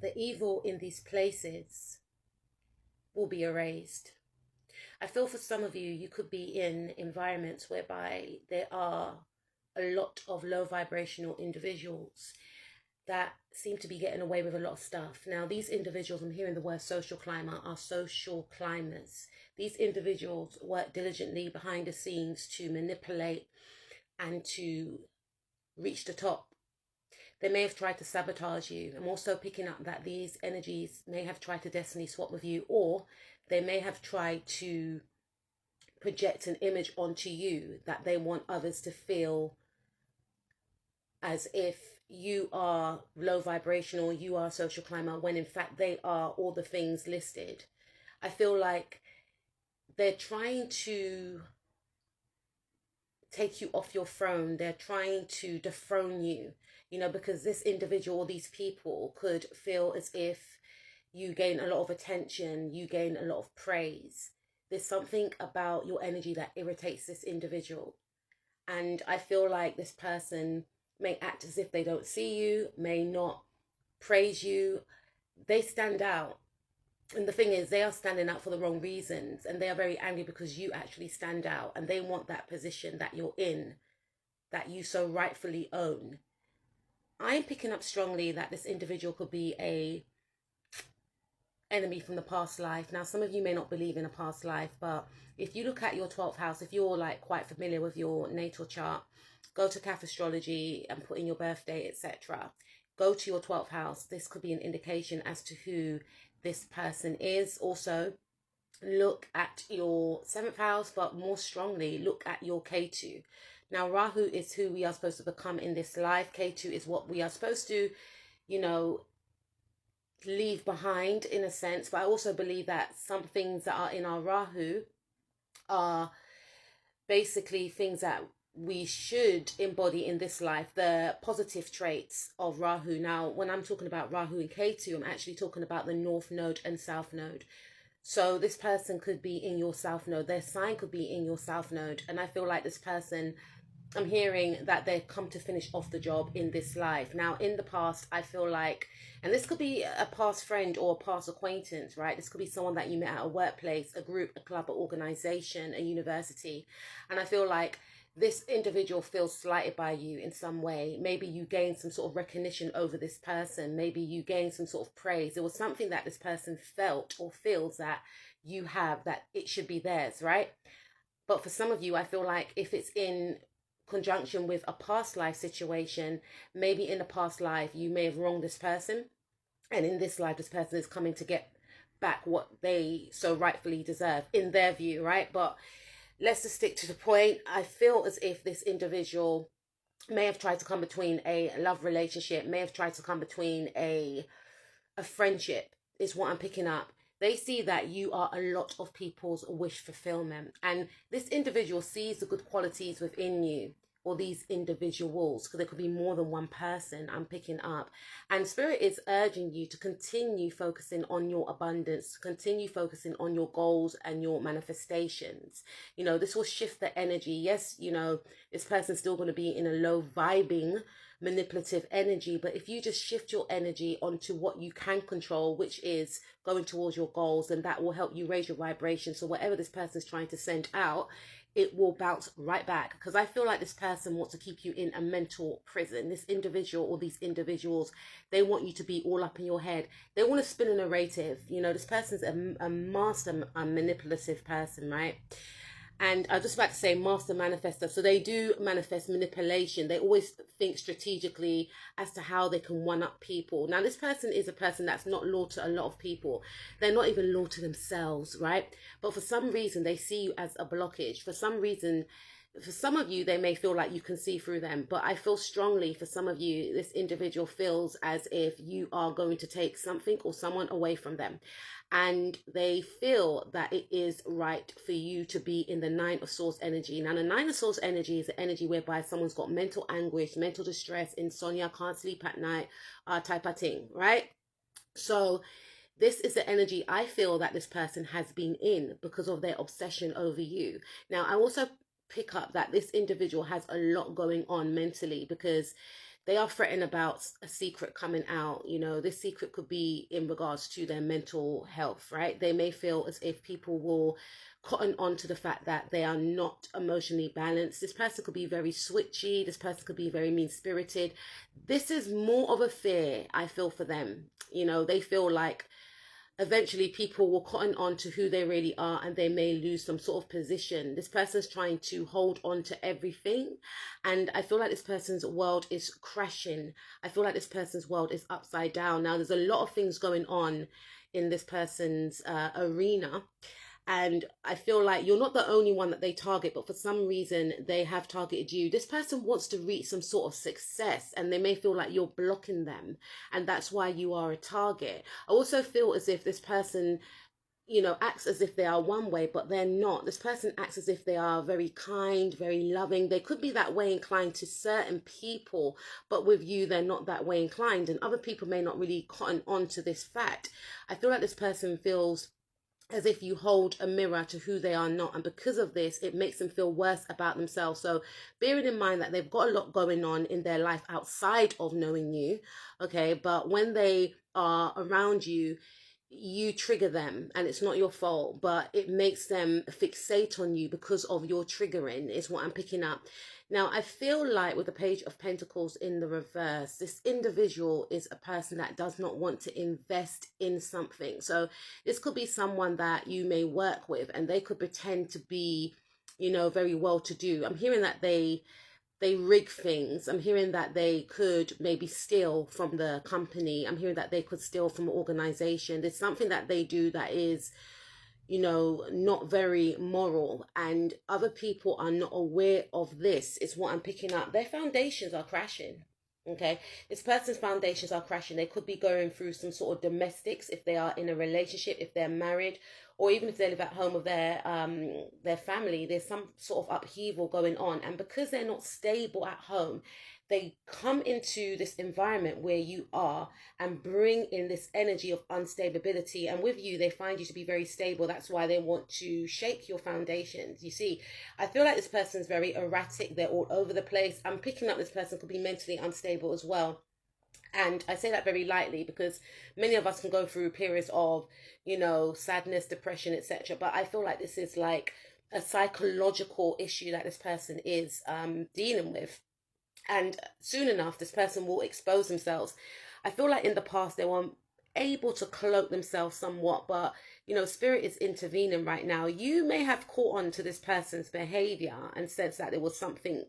the evil in these places will be erased. I feel for some of you, you could be in environments whereby there are a lot of low vibrational individuals that seem to be getting away with a lot of stuff. Now, these individuals, I'm hearing the word social climber, are social climbers. These individuals work diligently behind the scenes to manipulate and to reach the top. They may have tried to sabotage you. I'm also picking up that these energies may have tried to destiny swap with you, or they may have tried to project an image onto you that they want others to feel as if you are low vibrational, you are a social climber, when in fact they are all the things listed. I feel like they're trying to take you off your throne. They're trying to dethrone you, because this individual, these people could feel as if you gain a lot of attention, you gain a lot of praise. There's something about your energy that irritates this individual. And I feel like this person may act as if they don't see you, may not praise you. They stand out. And the thing is, they are standing out for the wrong reasons, and they are very angry because you actually stand out, and they want that position that you're in, that you so rightfully own. I'm picking up strongly that this individual could be a enemy from the past life. Now, some of you may not believe in a past life, but if you look at your 12th house, if you're like quite familiar with your natal chart, go to Cath Astrology and put in your birthday, etc. Go to your 12th house. This could be an indication as to who this person is. Also, look at your 7th house, but more strongly, look at your K2. Now, Rahu is who we are supposed to become in this life. K2 is what we are supposed to, leave behind in a sense. But I also believe that some things that are in our Rahu are basically things that we should embody in this life, the positive traits of Rahu. Now, when I'm talking about Rahu and Ketu, I'm actually talking about the North Node and South Node. So this person could be in your South Node. Their sign could be in your South Node. And I feel like this person, I'm hearing that they've come to finish off the job in this life. Now, in the past, I feel like, and this could be a past friend or a past acquaintance, right? This could be someone that you met at a workplace, a group, a club, an organization, a university. And I feel like this individual feels slighted by you in some way. Maybe you gain some sort of recognition over this person. Maybe you gain some sort of praise. There was something that this person felt or feels that you have, that it should be theirs, right? But for some of you, I feel like if it's in conjunction with a past life situation, maybe in a past life, you may have wronged this person. And in this life, this person is coming to get back what they so rightfully deserve in their view, right? But let's just stick to the point. I feel as if this individual may have tried to come between a love relationship, may have tried to come between a friendship, is what I'm picking up. They see that you are a lot of people's wish fulfillment. And this individual sees the good qualities within you, or these individuals, because there could be more than one person I'm picking up. And Spirit is urging you to continue focusing on your abundance, continue focusing on your goals and your manifestations. This will shift the energy. Yes, this person's still going to be in a low vibing, manipulative energy, but if you just shift your energy onto what you can control, which is going towards your goals, then that will help you raise your vibration. So whatever this person is trying to send out, it will bounce right back. Because I feel like this person wants to keep you in a mental prison. This individual or these individuals, they want you to be all up in your head. They want to spin a narrative. This person's a master manipulative person, right? And I was just about to say master manifester. So they do manifest manipulation. They always think strategically as to how they can one-up people. Now, this person is a person that's not loyal to a lot of people. They're not even loyal to themselves, right? But for some reason, they see you as a blockage. For some reason, for some of you, they may feel like you can see through them. But I feel strongly for some of you, this individual feels as if you are going to take something or someone away from them. And they feel that it is right for you to be in the 9 of Swords energy. Now, the 9 of Swords energy is the energy whereby someone's got mental anguish, mental distress, insomnia, can't sleep at night, type of thing, right? So this is the energy I feel that this person has been in because of their obsession over you. Now, I also pick up that this individual has a lot going on mentally, because they are threatened about a secret coming out. You know, this secret could be in regards to their mental health, right? They may feel as if people will cotton on to the fact that they are not emotionally balanced. This person could be very switchy. This person could be very mean-spirited. This is more of a fear, I feel, for them. You know, they feel like eventually people will cotton on to who they really are, and they may lose some sort of position. This person's trying to hold on to everything, and I feel like this person's world is crashing. I feel like this person's world is upside down. Now, there's a lot of things going on in this person's arena, and I feel like you're not the only one that they target, but for some reason they have targeted you. This person wants to reach some sort of success, and they may feel like you're blocking them, and that's why you are a target. I also feel as if this person, you know, acts as if they are one way, but they're not. This person acts as if they are very kind, very loving. They could be that way inclined to certain people, but with you, they're not that way inclined, and other people may not really cotton on to this fact. I feel like this person feels as if you hold a mirror to who they are not, and because of this, it makes them feel worse about themselves. So bearing in mind that they've got a lot going on in their life outside of knowing you, okay, but when they are around you, you trigger them, and it's not your fault, but it makes them fixate on you because of your triggering, is what I'm picking up. Now, I feel like with the Page of Pentacles in the reverse, this individual is a person that does not want to invest in something. So this could be someone that you may work with, and they could pretend to be, you know, very well to do. I'm hearing that they rig things. I'm hearing that they could maybe steal from the company. I'm hearing that they could steal from an organization. There's something that they do that is, you know, not very moral, and other people are not aware of this, is what I'm picking up. Their foundations are crashing. Okay, this person's foundations are crashing. They could be going through some sort of domestics if they are in a relationship, if they're married, or even if they live at home with their family. There's some sort of upheaval going on, and because they're not stable at home, they come into this environment where you are and bring in this energy of unstability. And with you, they find you to be very stable. That's why they want to shake your foundations. You see, I feel like this person's very erratic. They're all over the place. I'm picking up this person could be mentally unstable as well. And I say that very lightly because many of us can go through periods of, you know, sadness, depression, etc. But I feel like this is like a psychological issue that this person is dealing with. And soon enough, this person will expose themselves. I feel like in the past, they were able to cloak themselves somewhat, but, you know, spirit is intervening right now. You may have caught on to this person's behavior and sense that there was something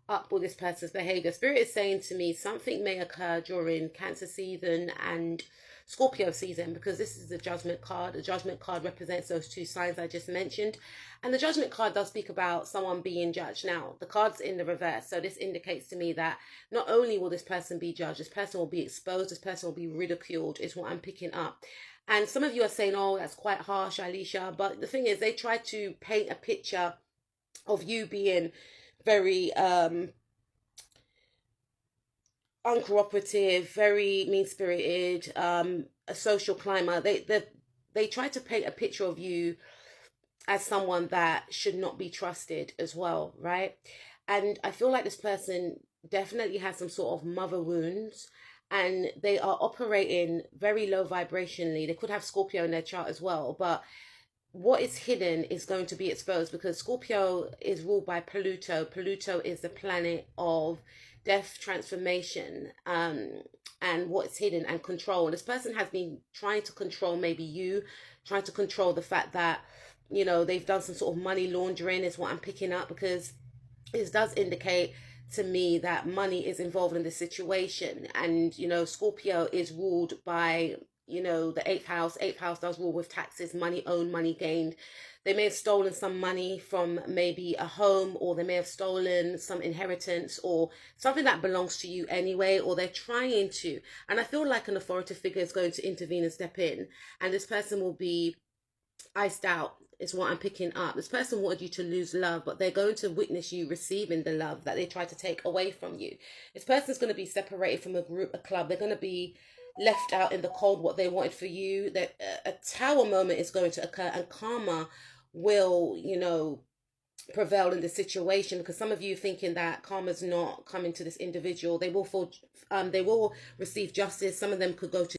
up with this person's behavior. Spirit is saying to me something may occur during Cancer season and Scorpio season, because this is the Judgment card. The Judgment card represents those two signs I just mentioned, and the Judgment card does speak about someone being judged. Now, the card's in the reverse, so this indicates to me that not only will this person be judged, this person will be exposed, this person will be ridiculed, is what I'm picking up. And some of you are saying, oh, that's quite harsh, Alicia, but the thing is, they try to paint a picture of you being very uncooperative, very mean-spirited, a social climber. They try to paint a picture of you as someone that should not be trusted as well, right? And I feel like this person definitely has some sort of mother wounds, and they are operating very low vibrationally. They could have Scorpio in their chart as well, but what is hidden is going to be exposed, because Scorpio is ruled by Pluto. Pluto is the planet of death, transformation, and what's hidden and control. And this person has been trying to control maybe you, trying to control the fact that, you know, they've done some sort of money laundering, is what I'm picking up, because it does indicate to me that money is involved in this situation. And, you know, Scorpio is ruled by, you know, the eighth house. Eighth house does rule with taxes, money owned, money gained. They may have stolen some money from maybe a home, or they may have stolen some inheritance or something that belongs to you anyway, or they're trying to. And I feel like an authoritative figure is going to intervene and step in, and this person will be iced out, is what I'm picking up. This person wanted you to lose love, but they're going to witness you receiving the love that they tried to take away from you. This person's going to be separated from a group, a club. They're going to be left out in the cold what they wanted for you. That a tower moment is going to occur, and karma will, you know, prevail in the situation, because some of you thinking that karma's not coming to this individual. They will fall, they will receive justice. Some of them could go to